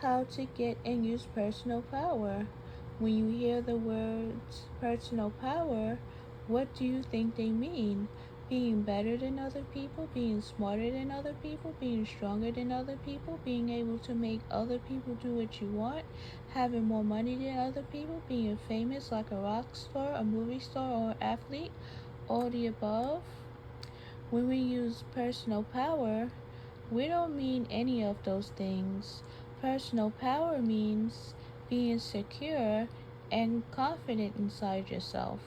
how to get and use personal power. When you hear the words personal power, what do you think they mean? Being better than other people, being smarter than other people, being stronger than other people, being able to make other people do what you want, having more money than other people, being famous like a rock star, a movie star, or athlete, all the above. When we use personal power, we don't mean any of those things. Personal power means being secure and confident inside yourself.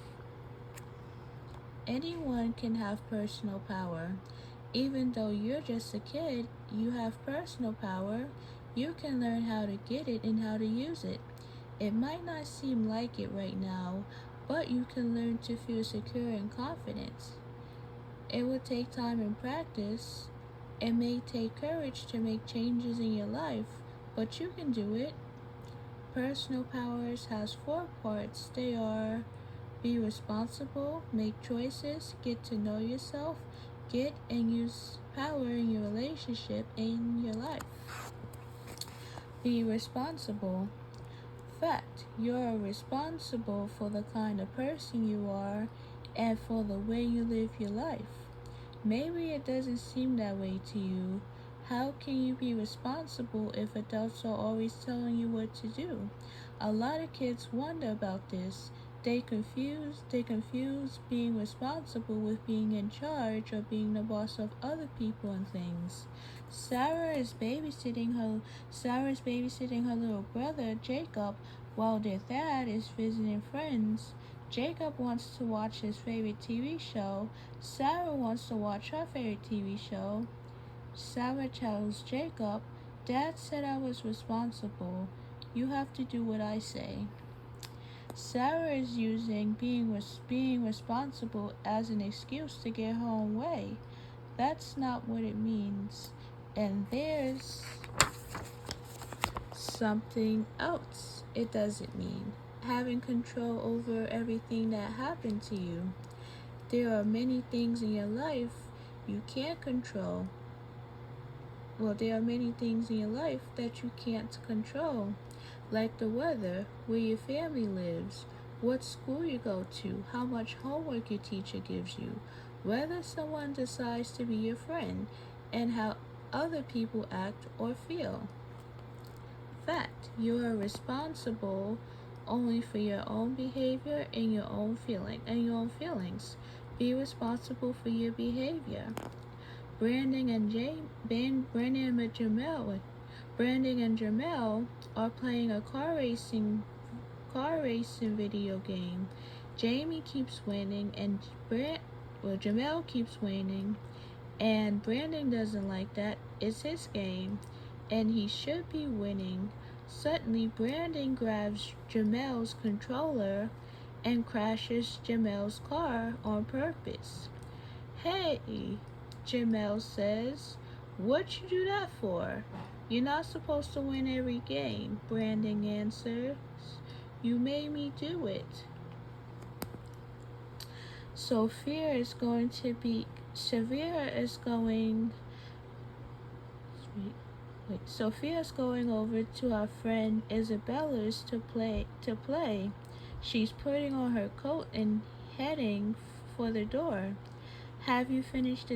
Anyone can have personal power. Even though you're just a kid, you have personal power. You can learn how to get it and how to use it. It might not seem like it right now, but you can learn to feel secure and confident. It will take time and practice. It may take courage to make changes in your life, but you can do it. Personal powers has 4 parts. They are: be responsible, make choices, get to know yourself, get and use power in your relationship and in your life. Be responsible. Fact, you are responsible for the kind of person you are and for the way you live your life. Maybe it doesn't seem that way to you. How can you be responsible if adults are always telling you what to do? A lot of kids wonder about this. They confuse being responsible with being in charge or being the boss of other people and things. Sarah's babysitting her little brother Jacob while their dad is visiting friends. Jacob wants to watch his favorite TV show. Sarah wants to watch her favorite TV show. Sarah tells Jacob, "Dad said I was responsible. You have to do what I say." Sarah is using being responsible as an excuse to get her own way. That's not what it means. And there's something else it doesn't mean: having control over everything that happened to you. There are many things in your life you can't control. There are many things in your life that you can't control, like the weather, where your family lives, what school you go to, how much homework your teacher gives you, whether someone decides to be your friend, and how other people act or feel. Fact, you are responsible only for your own behavior and your own feelings. Be responsible for your behavior. Brandon and Jamel are playing a car racing video game. Jamie keeps winning and Jamel keeps winning, and Brandon doesn't like that. It's his game, and he should be winning. Suddenly, Brandon grabs Jamel's controller and crashes Jamel's car on purpose. "Hey," Jamel says, "what you do that for?" "You're not supposed to win every game," Brandon answers. "You made me do it." Sophia is going over to our friend Isabella's to play. She's putting on her coat and heading for the door. Have you finished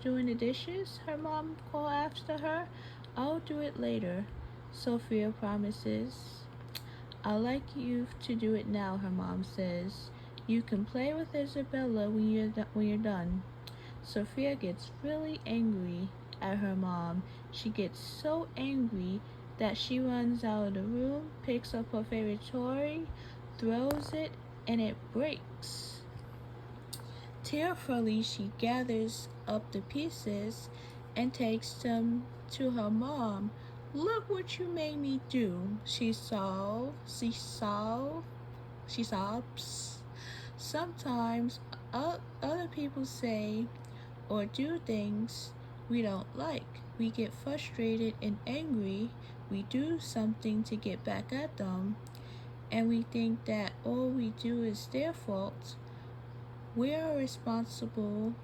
doing the dishes?" her mom calls after her. "I'll do it later," Sophia promises. "I'd like you to do it now," her mom says. "You can play with Isabella when you're done." Sophia gets really angry at her mom. She gets so angry that she runs out of the room, picks up her favorite toy, throws it, and it breaks. Tearfully, she gathers up the pieces and takes them to her mom. "Look what you made me do," she sobs. Sometimes other people say or do things we don't like. We get frustrated and angry. We do something to get back at them, and we think that all we do is their fault. We are responsible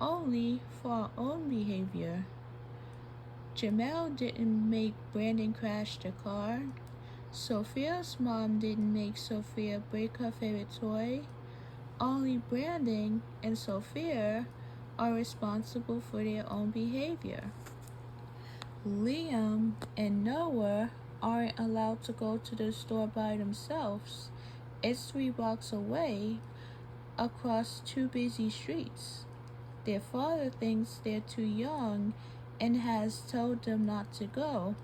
only for our own behavior. Jamel didn't make Brandon crash the car. Sophia's mom didn't make Sophia break her favorite toy. Only Brandon and Sophia are responsible for their own behavior. Liam and Noah aren't allowed to go to the store by themselves. It's 3 blocks away, across 2 busy streets. Their father thinks they're too young and has told them not to go.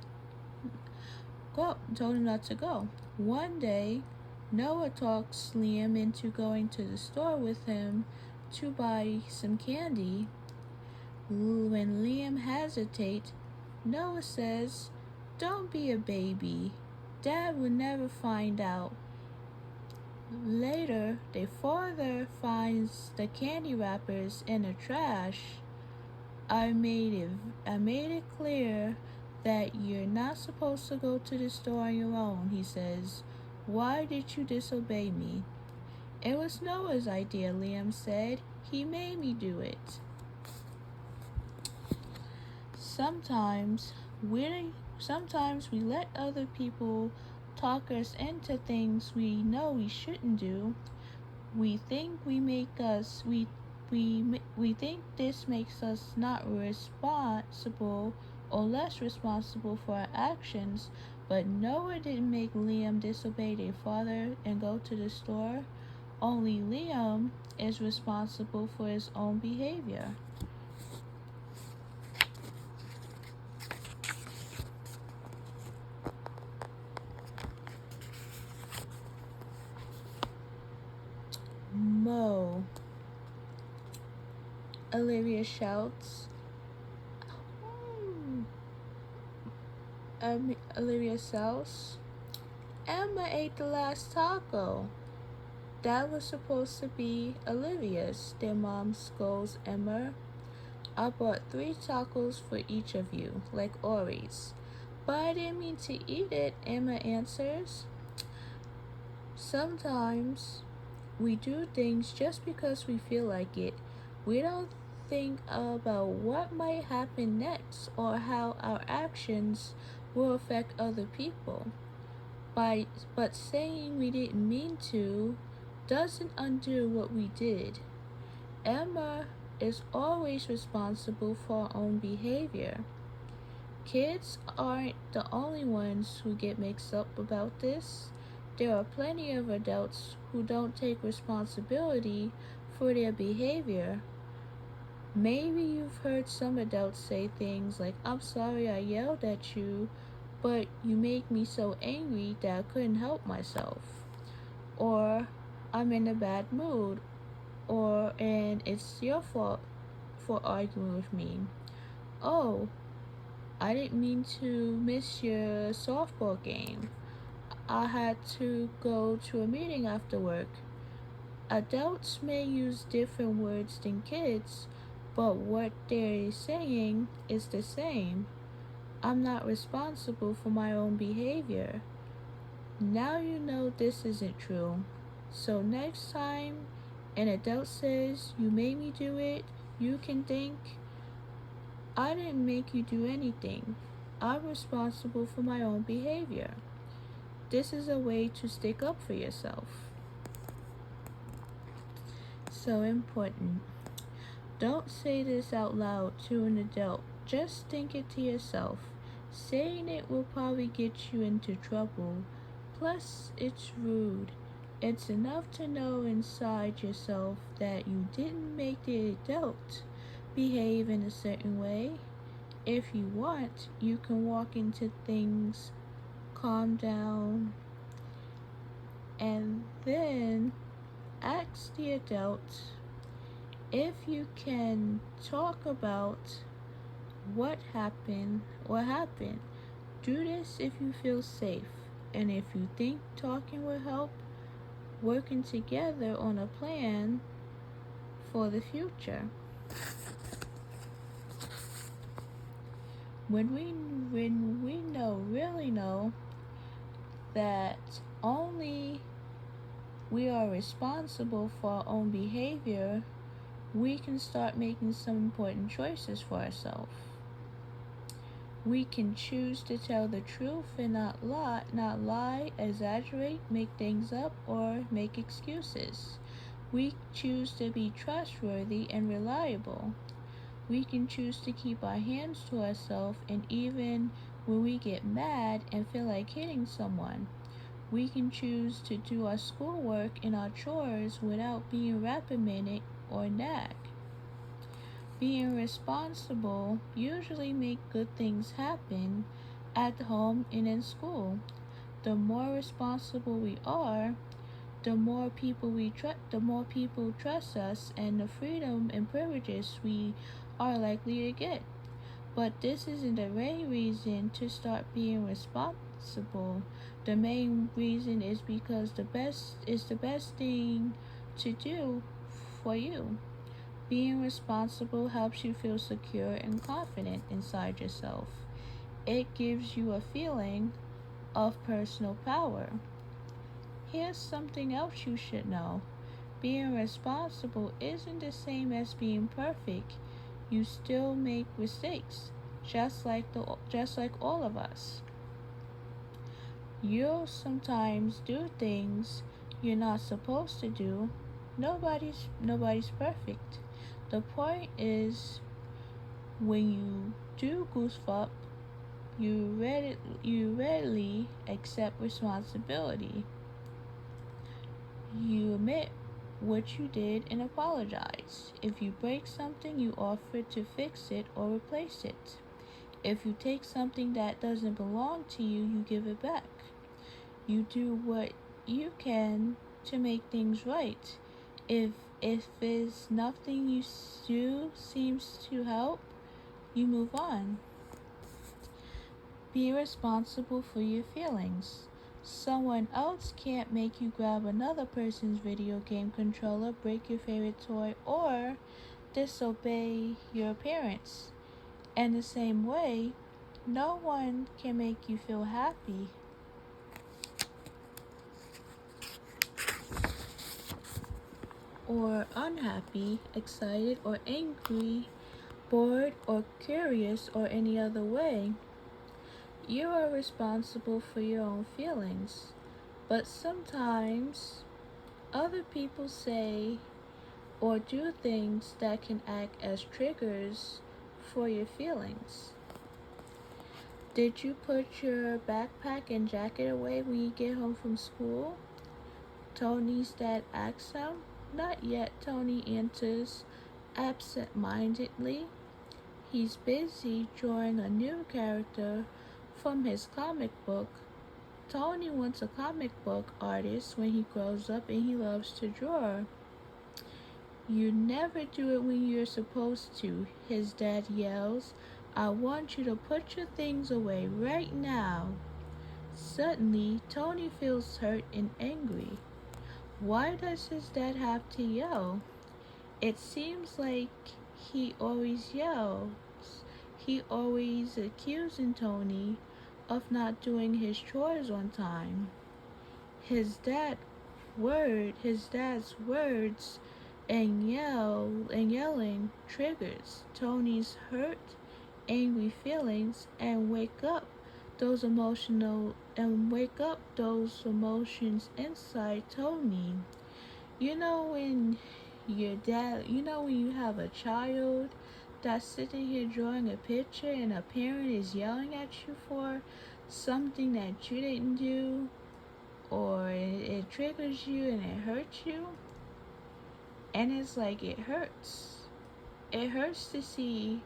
One day, Noah talks Liam into going to the store with him to buy some candy. When Liam hesitates, Noah says, "Don't be a baby. Dad would never find out." Later, their father finds the candy wrappers in the trash. I made it clear that you're not supposed to go to the store on your own, he says. "Why did you disobey me?" "It was Noah's idea," Liam said. "He made me do it." Sometimes we let other people talk us into things we know we shouldn't do. We think we think this makes us not responsible or less responsible for our actions, but Noah didn't make Liam disobey their father and go to the store. Only Liam is responsible for his own behavior. Mo. Olivia shouts. Olivia shouts, "Emma ate the last taco." That was supposed to be Olivia's. Their mom scolds Emma. "I bought 3 tacos for each of you, like Ori's." "But I didn't mean to eat it," Emma answers. Sometimes we do things just because we feel like it. We don't think about what might happen next or how our actions will affect other people. But saying we didn't mean to doesn't undo what we did. Emma is always responsible for her own behavior. Kids aren't the only ones who get mixed up about this. There are plenty of adults who don't take responsibility for their behavior. Maybe you've heard some adults say things like, "I'm sorry I yelled at you, but you make me so angry that I couldn't help myself." Or, "I'm in a bad mood," and it's your fault for arguing with me. "Oh, I didn't mean to miss your softball game. I had to go to a meeting after work." Adults may use different words than kids, but what they're saying is the same. "I'm not responsible for my own behavior." Now you know this isn't true. So next time an adult says, "You made me do it," you can think, "I didn't make you do anything. I'm responsible for my own behavior." This is a way to stick up for yourself. So important. Don't say this out loud to an adult. Just think it to yourself. Saying it will probably get you into trouble. Plus, it's rude. It's enough to know inside yourself that you didn't make the adult behave in a certain way. If you want, you can walk into things, calm down, and then ask the adult if you can talk about what happened. Do this if you feel safe, and if you think talking will help, working together on a plan for the future. When we really know that only we are responsible for our own behavior, we can start making some important choices for ourselves. We can choose to tell the truth and not lie, exaggerate, make things up, or make excuses. We choose to be trustworthy and reliable. We can choose to keep our hands to ourselves, and even when we get mad and feel like hitting someone, we can choose to do our schoolwork and our chores without being reprimanded or nagged. Being responsible usually make good things happen at home and in school. The more responsible we are, the more people trust us, and the freedom and privileges we are likely to get. But this isn't the main reason to start being responsible. The main reason is because the best thing to do for you. Being responsible helps you feel secure and confident inside yourself. It gives you a feeling of personal power. Here's something else you should know. Being responsible isn't the same as being perfect. You still make mistakes, just like all of us. You'll sometimes do things you're not supposed to do. Nobody's perfect. The point is, when you do goof up, you readily accept responsibility. You admit what you did and apologize. If you break something, you offer to fix it or replace it. If you take something that doesn't belong to you, you give it back. You do what you can to make things right. If it's nothing you do seems to help, you move on. Be responsible for your feelings. Someone else can't make you grab another person's video game controller, break your favorite toy, or disobey your parents. In the same way, no one can make you feel happy or unhappy, excited or angry, bored or curious, or any other way. You are responsible for your own feelings, but sometimes other people say or do things that can act as triggers for your feelings. Did you put your backpack and jacket away when you get home from school? Tony's dad asks him. Not yet, Tony answers absent-mindedly. He's busy drawing a new character from his comic book. Tony wants a comic book artist when he grows up, and he loves to draw. You never do it when you're supposed to, his dad yells. I want you to put your things away right now. Suddenly, Tony feels hurt and angry. Why does his dad have to yell? It seems like he always yells. He always accusing Tony of not doing his chores on time. His dad's words and yelling triggers Tony's hurt, angry feelings wake up those emotions inside Tony. You know when when you have a child that's sitting here drawing a picture and a parent is yelling at you for something that you didn't do, or it triggers you and it hurts you, and it's like it hurts. It hurts to see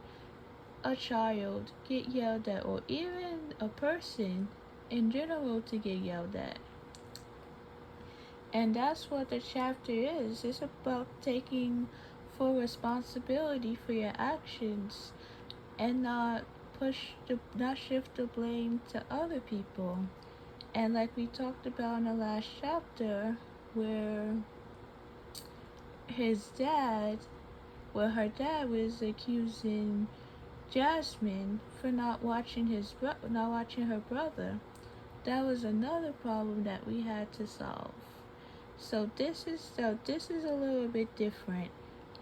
a child get yelled at, or even a person in general to get yelled at. And that's what the chapter is. It's about taking full responsibility for your actions and not shift the blame to other people. And like we talked about in the last chapter, where her dad was accusing Jasmine for not watching her brother. That was another problem that we had to solve. So this is a little bit different.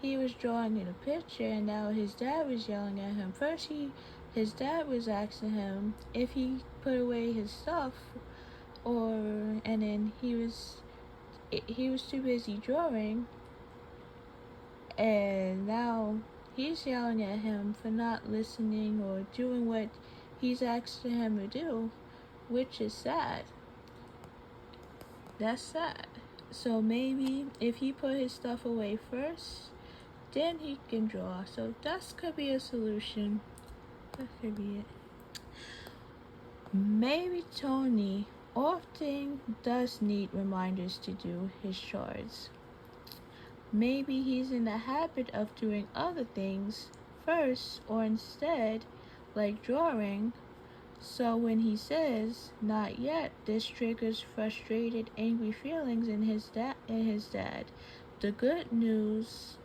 He was drawing in a picture, and now his dad was yelling at him. First he His dad was asking him if he put away his stuff, and then he was too busy drawing, and now he's yelling at him for not listening or doing what he's asking him to do, which is sad. That's sad. So maybe if he put his stuff away first, then he can draw. So that could be a solution. That could be it. Maybe Tony often does need reminders to do his chores. Maybe he's in the habit of doing other things first or instead, like drawing. So when he says "not yet," this triggers frustrated, angry feelings in his dad. The good news: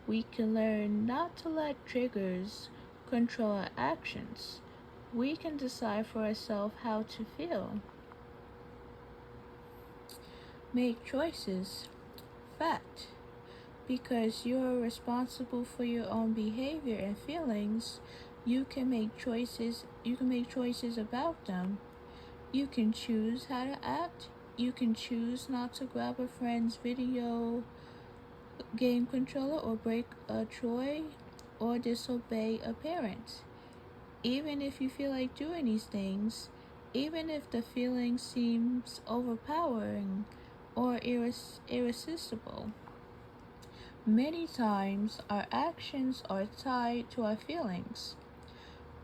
we can learn not to let triggers control our actions. We can decide for ourselves how to feel. Make choices. Fact. Because you are responsible for your own behavior and feelings, you can make choices about them. You can choose how to act. You can choose not to grab a friend's video game controller or break a toy or disobey a parent. Even if you feel like doing these things, even if the feeling seems overpowering or irresistible. Many times our actions are tied to our feelings.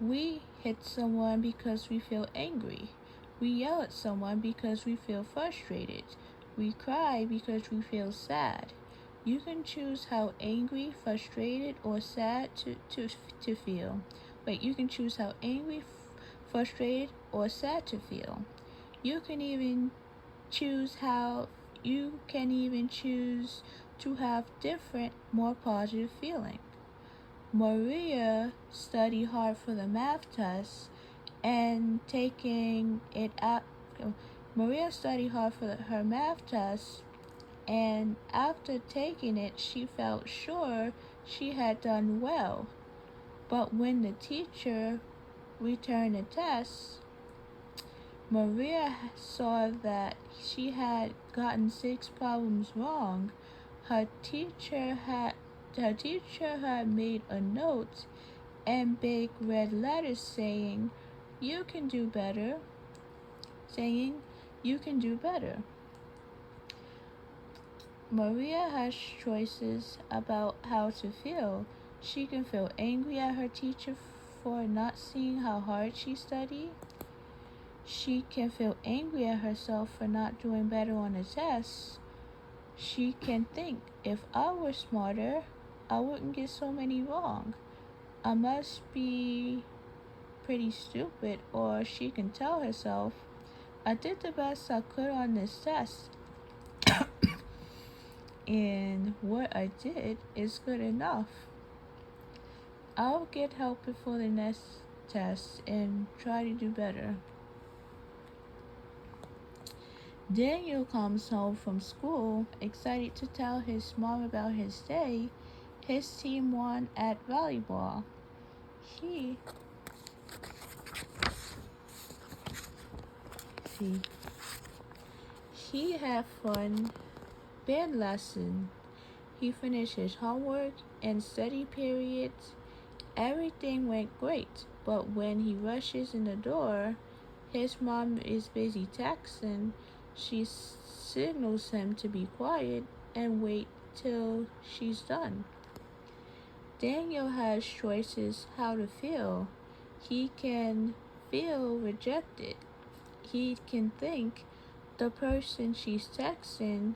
We hit someone because we feel angry. We yell at someone because we feel frustrated. We cry because we feel sad. You can choose how angry, frustrated, or sad to feel. You can choose how angry, frustrated, or sad to feel. You can even choose to have different, more positive feeling. Maria studied hard for the math test and taking it up. Maria studied hard for her math test, and after taking it, she felt sure she had done well. But when the teacher returned the test, Maria saw that she had gotten 6 problems wrong. Her teacher had made a note in big red letters saying, "You can do better." Saying, "You can do better." Maria has choices about how to feel. She can feel angry at her teacher for not seeing how hard she studied. She can feel angry at herself for not doing better on the test. She can think, if I were smarter, I wouldn't get so many wrong. I must be pretty stupid. Or she can tell herself, I did the best I could on this test. And what I did is good enough. I'll get help before the next test and try to do better. Daniel comes home from school, excited to tell his mom about his day. His team won at volleyball. He had fun band lesson. He finished his homework and study periods. Everything went great, but when he rushes in the door, his mom is busy texting. She signals him to be quiet and wait till she's done. Daniel has choices how to feel. He can feel rejected. He can think the person she's texting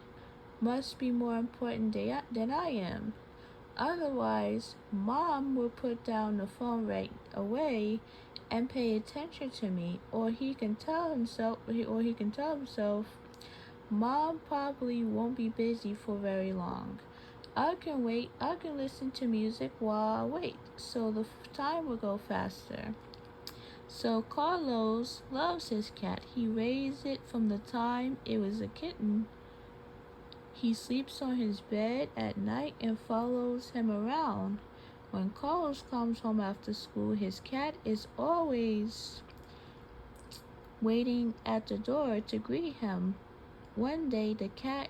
must be more important than I am. Otherwise, mom will put down the phone right away and pay attention to me. Or he can tell himself, mom probably won't be busy for very long. I can wait. I can listen to music while I wait, so the time will go faster. So Carlos loves his cat. He raised it from the time it was a kitten. He sleeps on his bed at night and follows him around. When Carlos comes home after school, his cat is always waiting at the door to greet him. One day, the cat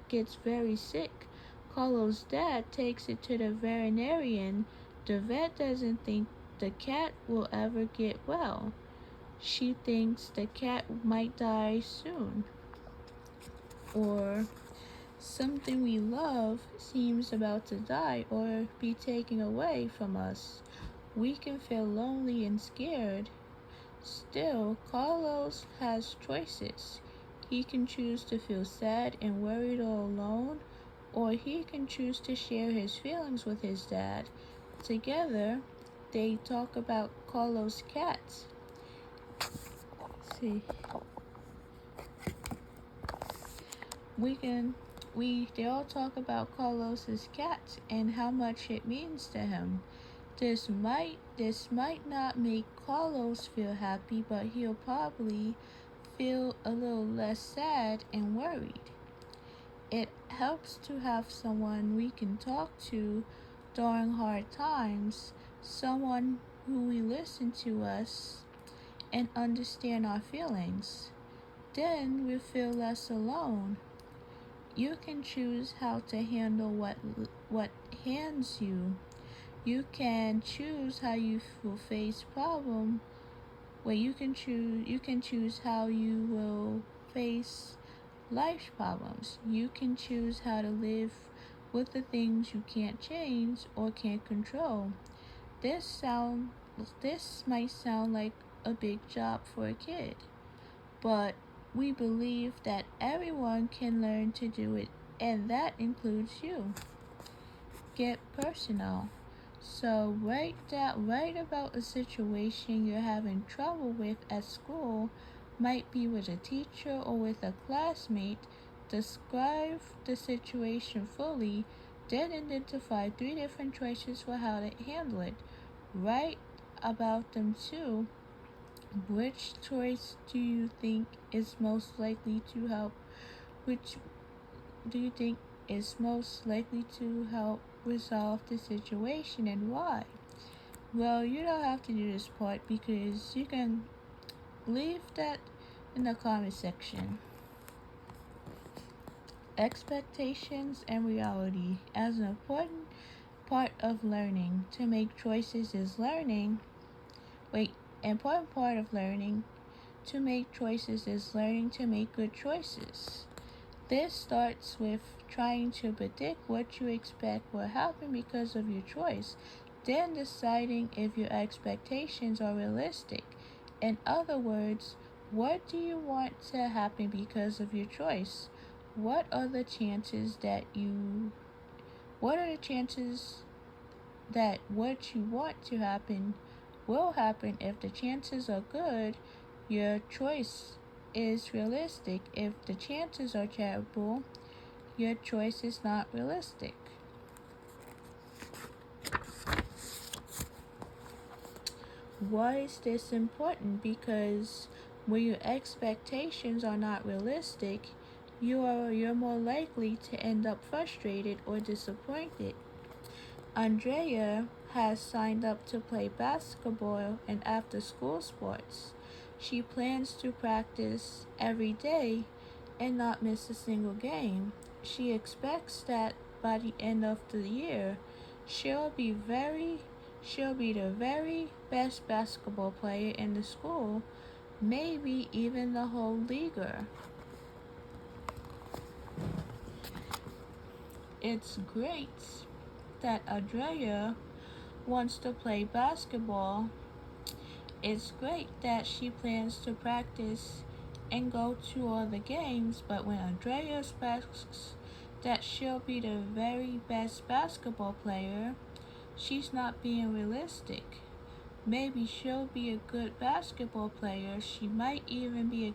gets very sick. Carlos' dad takes it to the veterinarian. The vet doesn't think the cat will ever get well. She thinks the cat might die soon. Or something we love seems about to die or be taken away from us. We can feel lonely and scared. Still, Carlos has choices. He can choose to feel sad and worried or alone, or he can choose to share his feelings with his dad. Together, they talk about Carlos' cats. See, they all talk about Carlos's cats and how much it means to him. This might not make Carlos feel happy, but he'll probably feel a little less sad and worried. It helps to have someone we can talk to during hard times, someone who will listen to us and understand our feelings. Then we feel less alone. You can choose how to handle what hands you. You can choose how you will face problem. Well, you can choose how you will face life's problems. You can choose how to live with the things you can't change or can't control. This might sound like a big job for a kid, but we believe that everyone can learn to do it, and that includes you. Get personal. So write about a situation you're having trouble with at school, might be with a teacher or with a classmate. Describe the situation fully, then identify 3 different choices for how to handle it. Write about them too. Which choice do you think is most likely to help? Which do you think is most likely to help resolve the situation and why? Well, you don't have to do this part because you can leave that in the comment section. Expectations and reality. As an important part of learning, to make choices is learning. Important part of learning to make choices is learning to make good choices. This starts with trying to predict what you expect will happen because of your choice, then deciding if your expectations are realistic. In other words, what do you want to happen because of your choice? What are the chances that what you want to happen will happen? If the chances are good, your choice is realistic. If the chances are terrible, your choice is not realistic. Why is this important? Because when your expectations are not realistic, you're more likely to end up frustrated or disappointed. Andrea has signed up to play basketball and after-school sports. She plans to practice every day and not miss a single game. She expects that by the end of the year, she'll be the very best basketball player in the school, maybe even the whole league. It's great that Andrea wants to play basketball. It's great that she plans to practice and go to all the games, but when Andrea expects that she'll be the very best basketball player, she's not being realistic. Maybe she'll be a good basketball player. She might even be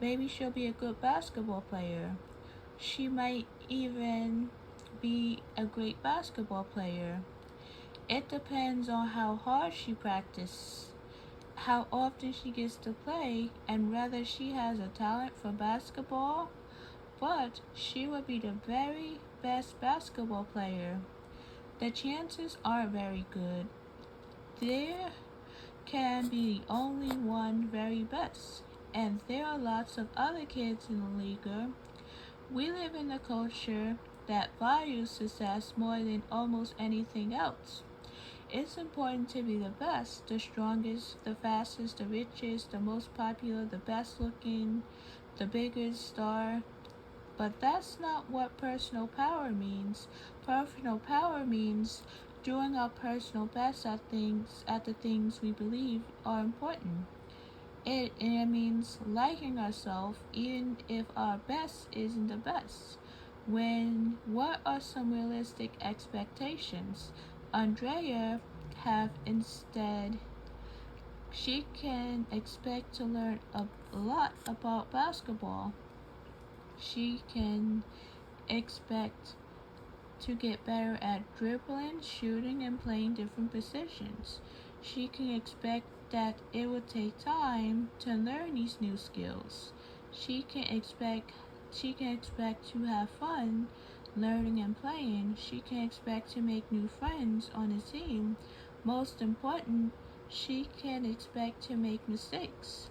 maybe she'll be a good basketball player. She might even be a great basketball player. It depends on how hard she practices, how often she gets to play, and whether she has a talent for basketball, but she will be the very best basketball player. The chances are very good. There can be only one very best, and there are lots of other kids in the league. We live in a culture that values success more than almost anything else. It's important to be the best, the strongest, the fastest, the richest, the most popular, the best looking, the biggest star. But that's not what personal power means. Personal power means doing our personal best at the things we believe are important. It means liking ourselves even if our best isn't the best. What are some realistic expectations? Andrea have instead she can expect to learn a lot about basketball. She can expect to get better at dribbling, shooting, and playing different positions. She can expect that it will take time to learn these new skills. She can expect to have fun learning and playing. She can expect to make new friends on a team. Most important, she can expect to make mistakes.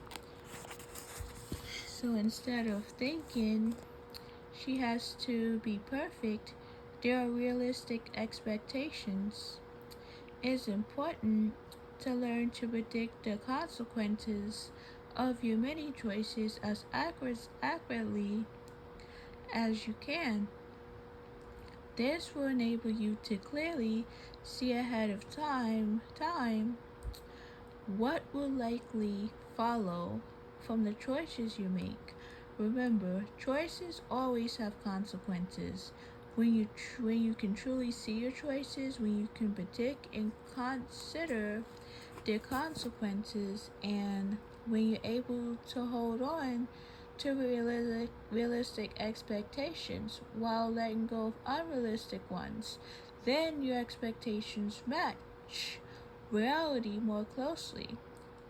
So instead of thinking she has to be perfect, there are realistic expectations. It's important to learn to predict the consequences of your many choices as accurately as you can. This will enable you to clearly see ahead of time what will likely follow from the choices you make. Remember, choices always have consequences. When you can truly see your choices, when you can predict and consider their consequences, and when you're able to hold on to realistic expectations while letting go of unrealistic ones, then your expectations match reality more closely.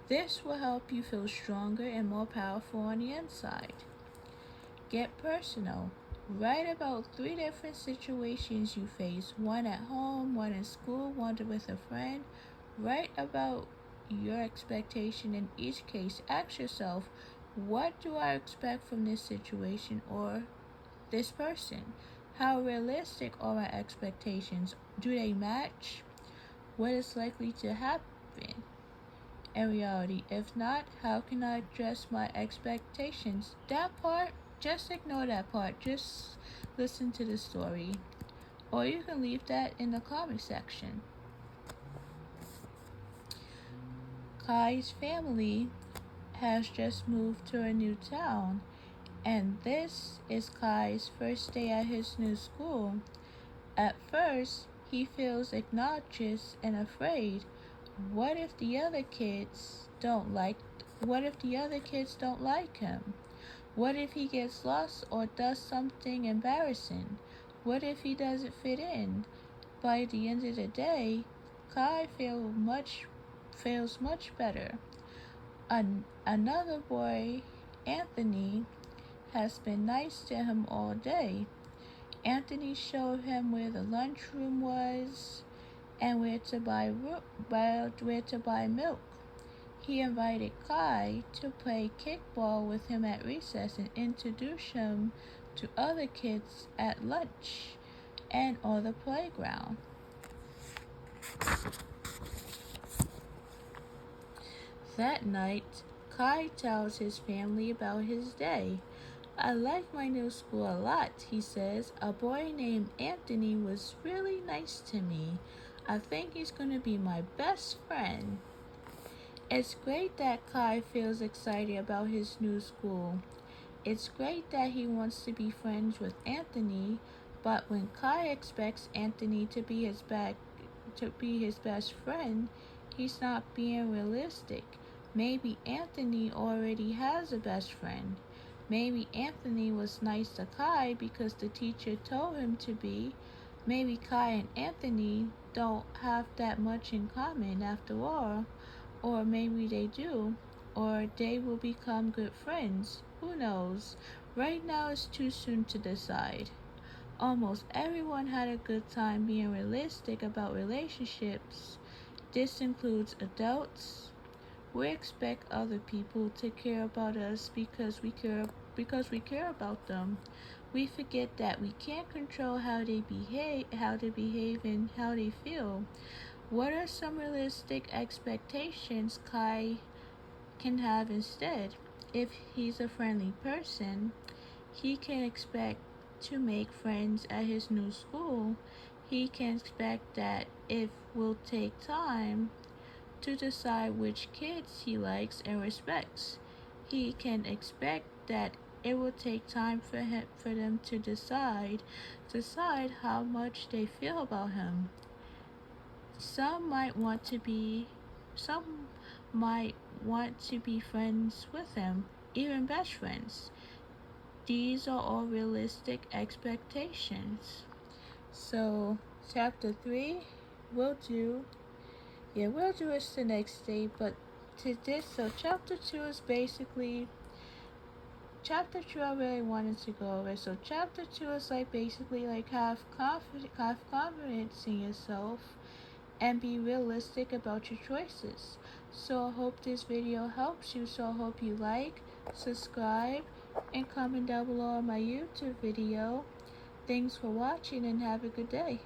This will help you feel stronger and more powerful on the inside. Get personal. Write about 3 different situations you face, one at home, one in school, one with a friend. Write about your expectation in each case. Ask yourself, what do I expect from this situation or this person? How realistic are my expectations? Do they match what is likely to happen in reality? If not, how can I adjust my expectations? That part, just ignore that part. Just listen to the story. Or you can leave that in the comment section. Kai's family has just moved to a new town, and this is Kai's first day at his new school. At first, he feels obnoxious and afraid. What if the other kids don't like him? What if he gets lost or does something embarrassing? What if he doesn't fit in? By the end of the day, Kai feels much better. Another boy, Anthony, has been nice to him all day. Anthony showed him where the lunchroom was and where to buy milk. He invited Kai to play kickball with him at recess and introduced him to other kids at lunch and on the playground. That night, Kai tells his family about his day. I like my new school a lot, he says. A boy named Anthony was really nice to me. I think he's going to be my best friend. It's great that Kai feels excited about his new school. It's great that he wants to be friends with Anthony, but when Kai expects Anthony to be his best friend, he's not being realistic. Maybe Anthony already has a best friend. Maybe Anthony was nice to Kai because the teacher told him to be. Maybe Kai and Anthony don't have that much in common after all. Or maybe they do. Or they will become good friends. Who knows? Right now it's too soon to decide. Almost everyone had a good time being realistic about relationships. This includes adults. We expect other people to care about us because we care about them. We forget that we can't control how they behave and how they feel. What are some realistic expectations Kai can have instead? If he's a friendly person, he can expect to make friends at his new school. He can expect that it will take time to decide which kids he likes and respects. He can expect that it will take time for them to decide how much they feel about him. Some might want to be some might want to be friends with him, even best friends. These are all realistic expectations. So, chapter 3 will do. Yeah, we'll do it the next day, but so chapter 2 is basically. Chapter 2 I really wanted to go over. So, chapter 2 is like basically like have confidence in yourself and be realistic about your choices. So I hope this video helps you. So I hope you like, subscribe, and comment down below on my YouTube video. Thanks for watching and have a good day.